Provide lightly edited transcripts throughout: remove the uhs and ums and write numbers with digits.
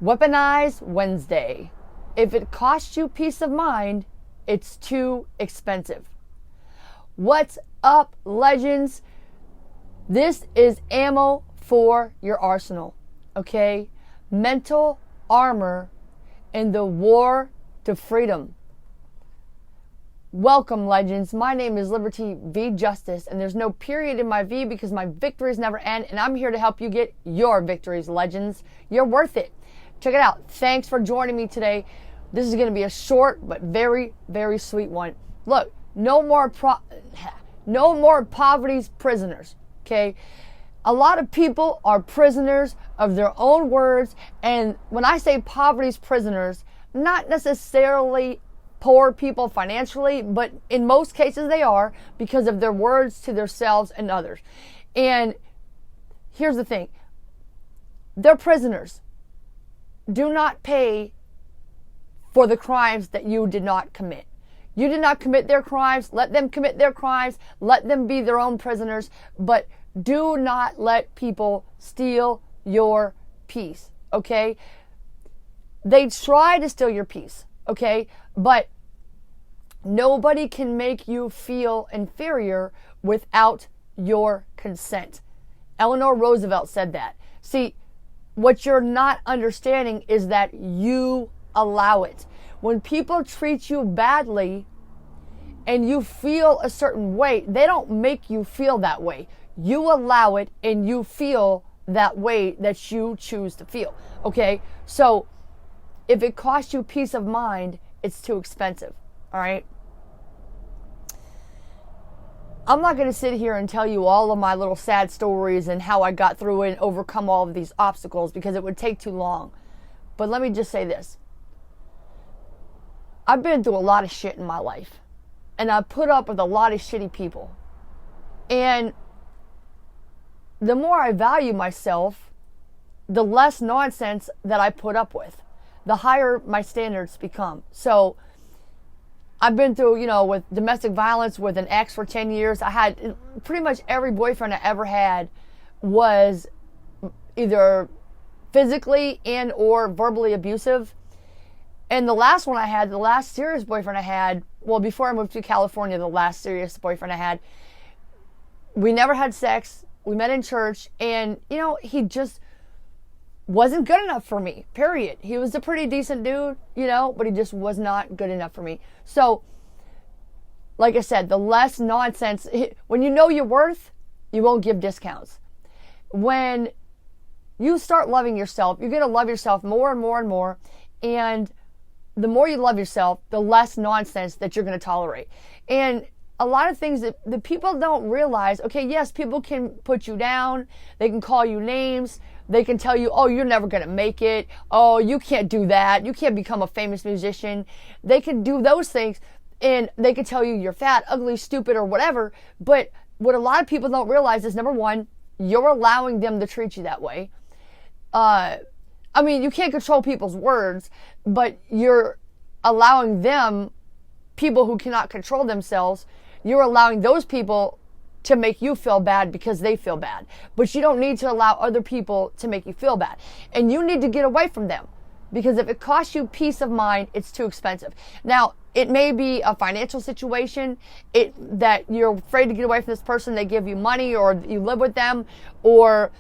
Weaponize Wednesday. If it costs you peace of mind, it's too expensive. What's up, legends? This is ammo for your arsenal, okay? Mental armor in the war to freedom. Welcome, legends. My name is Liberty V Justice, and there's no period in my V because my victories never end, and I'm here to help you get your victories, legends. You're worth it. Check it out. Thanks for joining me today. This is going to be a short but very, very sweet one. Look, no more poverty's prisoners, okay? A lot of people are prisoners of their own words, and when I say poverty's prisoners, not necessarily poor people financially, but in most cases they are because of their words to themselves and others. And here's the thing. They're prisoners. Do not pay for the crimes that you did not commit. You did not commit their crimes. Let them commit their crimes. Let them be their own prisoners. But do not let people steal your peace, okay? They try to steal your peace, okay? But nobody can make you feel inferior without your consent. Eleanor Roosevelt said that. See, what you're not understanding is that you allow it. When people treat you badly and you feel a certain way, they don't make you feel that way. You allow it and you feel that way that you choose to feel. Okay? So if it costs you peace of mind, it's too expensive. All right? I'm not going to sit here and tell you all of my little sad stories and how I got through it and overcome all of these obstacles because it would take too long. But let me just say this. I've been through a lot of shit in my life. And I've put up with a lot of shitty people. And the more I value myself, the less nonsense that I put up with. The higher my standards become. So I've been through, with domestic violence with an ex for 10 years. I had pretty much every boyfriend I ever had was either physically and or verbally abusive. And the last one I had, the last serious boyfriend I had, well, before I moved to California, the last serious boyfriend I had, we never had sex. We met in church, and, he just wasn't good enough for me, period. He was a pretty decent dude, but he just was not good enough for me. So, like I said, the less nonsense, when you know your worth, you won't give discounts. When you start loving yourself, you're going to love yourself more and more and more, and the more you love yourself, the less nonsense that you're going to tolerate. And a lot of things that the people don't realize, okay, yes, people can put you down, they can call you names, they can tell you, oh, you're never going to make it. Oh, you can't do that. You can't become a famous musician. They can do those things, and they can tell you you're fat, ugly, stupid, or whatever. But what a lot of people don't realize is, number one, you're allowing them to treat you that way. You can't control people's words, but you're allowing them, people who cannot control themselves, you're allowing those people to make you feel bad because they feel bad. But you don't need to allow other people to make you feel bad. And you need to get away from them. Because if it costs you peace of mind, it's too expensive. Now, it may be a financial situation that you're afraid to get away from this person. They give you money, or you live with them, or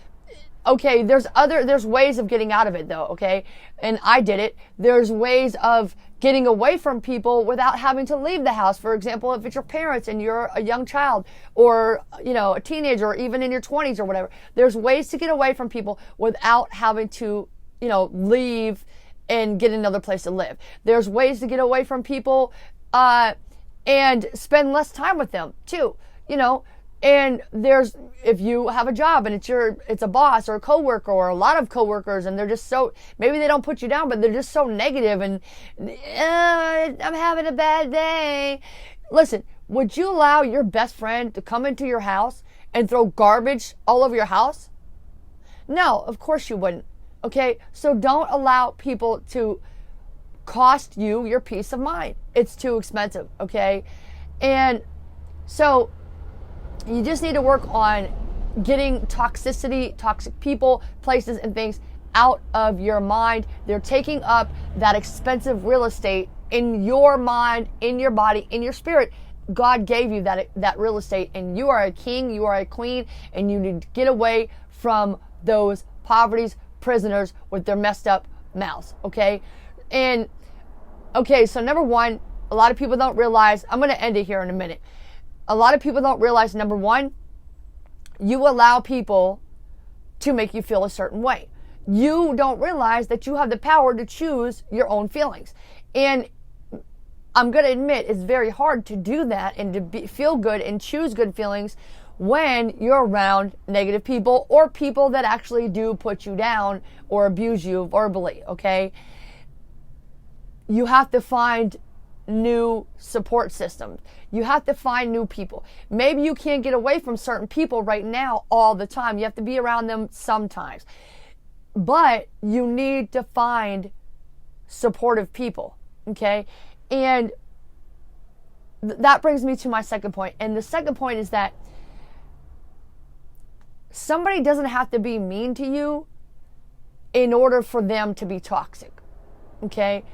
okay, there's ways of getting out of it though, okay? And I did it. There's ways of getting away from people without having to leave the house. For example, if it's your parents and you're a young child or, a teenager, or even in your 20s or whatever, there's ways to get away from people without having to, leave and get another place to live. There's ways to get away from people and spend less time with them too, And if you have a job and it's a boss or a coworker or a lot of coworkers, and they're just maybe they don't put you down, but they're just so negative and I'm having a bad day. Listen, would you allow your best friend to come into your house and throw garbage all over your house? No, of course you wouldn't. Okay, so don't allow people to cost you your peace of mind. It's too expensive. Okay, and so you just need to work on getting toxic people, places, and things out of your mind. They're taking up that expensive real estate in your mind, in your body, in your spirit. God gave you that real estate, and you are a king, you are a queen, and you need to get away from those poverty's prisoners with their messed up mouths, okay? And, okay, so number one, a lot of people don't realize, I'm going to end it here in a minute. A lot of people don't realize, number one, you allow people to make you feel a certain way. You don't realize that you have the power to choose your own feelings. And I'm going to admit it's very hard to do that and to feel good and choose good feelings when you're around negative people or people that actually do put you down or abuse you verbally, okay? You have to find new support systems. You have to find new people. Maybe you can't get away from certain people right now all the time. You have to be around them sometimes. But you need to find supportive people, okay? And that brings me to my second point. And the second point is that somebody doesn't have to be mean to you in order for them to be toxic, okay?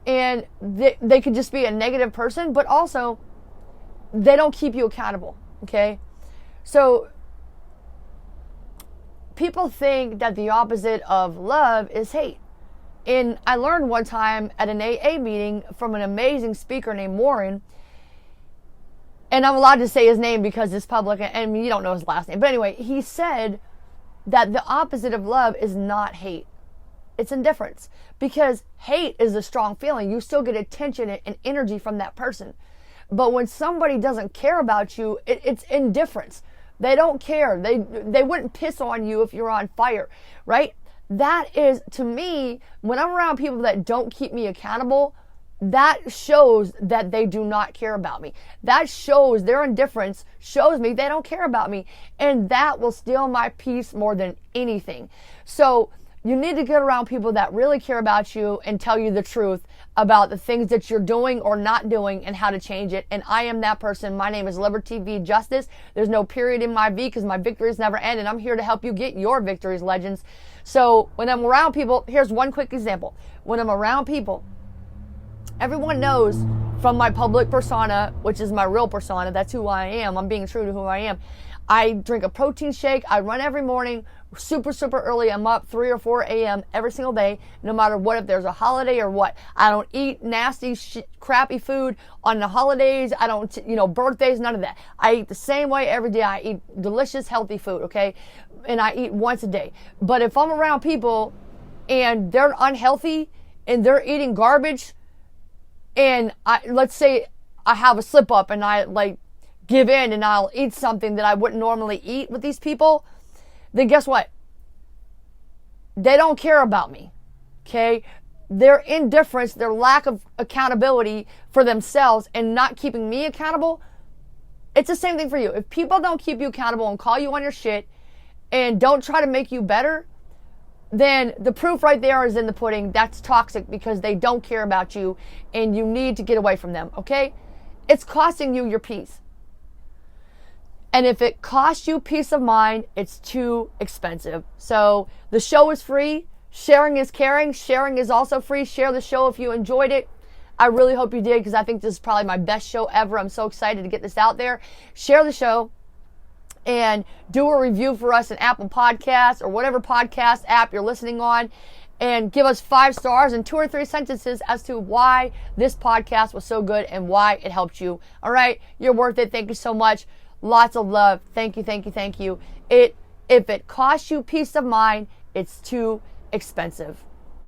And they could just be a negative person, but also they don't keep you accountable, okay? So people think that the opposite of love is hate. And I learned one time at an AA meeting from an amazing speaker named Warren, and I'm allowed to say his name because it's public and you don't know his last name. But anyway, he said that the opposite of love is not hate. It's indifference. Because hate is a strong feeling. You still get attention and energy from that person. But when somebody doesn't care about you, it's indifference. They don't care. They wouldn't piss on you if you're on fire, right? That is, to me, when I'm around people that don't keep me accountable, that shows that they do not care about me. That shows their indifference, shows me they don't care about me. And that will steal my peace more than anything. So you need to get around people that really care about you and tell you the truth about the things that you're doing or not doing and how to change it. And I am that person. My name is Liberty V Justice. There's no period in my V because my victories never end, and I'm here to help you get your victories, legends. So when I'm around people, here's one quick example. When I'm around people, everyone knows from my public persona, which is my real persona, that's who I am. I'm being true to who I am. I drink a protein shake. I run every morning, super early. I'm up 3 or 4 a.m. every single day, no matter what, if there's a holiday or what. I don't eat nasty, crappy food on the holidays. I don't, birthdays, none of that. I eat the same way every day. I eat delicious, healthy food, okay? And I eat once a day. But if I'm around people and they're unhealthy and they're eating garbage, and let's say I have a slip up and I give in and I'll eat something that I wouldn't normally eat with these people, then guess what? They don't care about me, okay? Their indifference, their lack of accountability for themselves and not keeping me accountable, it's the same thing for you. If people don't keep you accountable and call you on your shit and don't try to make you better, then the proof right there is in the pudding. That's toxic because they don't care about you and you need to get away from them, okay? It's costing you your peace. And if it costs you peace of mind, it's too expensive. So the show is free. Sharing is caring. Sharing is also free. Share the show if you enjoyed it. I really hope you did because I think this is probably my best show ever. I'm so excited to get this out there. Share the show and do a review for us in Apple Podcasts or whatever podcast app you're listening on. And give us 5 stars and 2 or 3 sentences as to why this podcast was so good and why it helped you. All right. You're worth it. Thank you so much. Lots of love. Thank you, thank you, thank you. If it costs you peace of mind, it's too expensive.